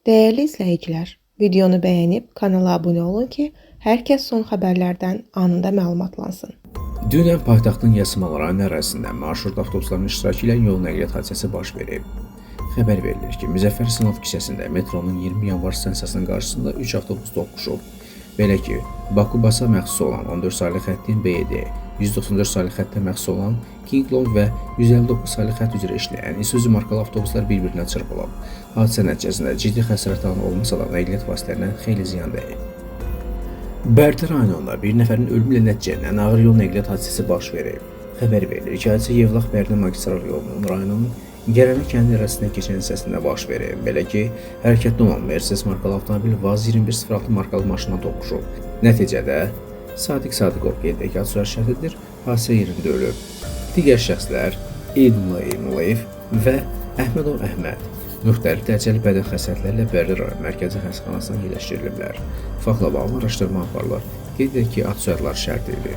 Değerli izləyicilər, videonu bəyənib kanala abunə olun ki, hər kəs son xəbərlərdən anında məlumatlansın. Dünən paytaxtın Yasmal rayon ərazisində marşrut avtobuslarının iştirakı ilə yol nəqliyyat hadisəsi baş verib. Xəbər verilir ki, Müzəffər Sınov küçəsində metronun 20 yanvar stansiyasının qarşısında 3 avtobus toqquşub. Belə ki, Baku-Basa məxsus olan 14 saylı xəttin BD, 194 saylı xəttə məxsus olan King Long və 159 saylı xətt üzrə işləyən Isuzu markalı avtobuslar bir-birinə çırpılıb. Hadisə nəticəsində ciddi xəsarət alan olmasa da nəqliyyat vasitələrinə xeyli ziyan dəyib. Bərdə rayonunda bir nəfərin ölümlə nəticələnən ağır yol nəqliyyat hadisəsi baş verib. Xəbər verilir ki, hadisə Yevlax-Bərdə magistral yolunun rayonun Gərəni kəndi ərazisindən keçən hissəsində baş verib. Belə ki, hərəkətdə olan Mercedes markalı avtomobil Vaz 2106 markalı maşınla toqquşub. Nəticədə Sadiq Sadiqov qeydiyyat şəxsidir, hadisə yerində ölüb. Digər şəxslər Eydullah Eymullayev və Əhmədov Əhməd müxtəlif dərəcəli bədən xəsarətlərlə Bərdə rayon mərkəzi xəstəxanasına yerləşdiriliblər. Faktla bağlı araşdırma aparılır. Qeyd edək ki, ad soyadlar şərt idi.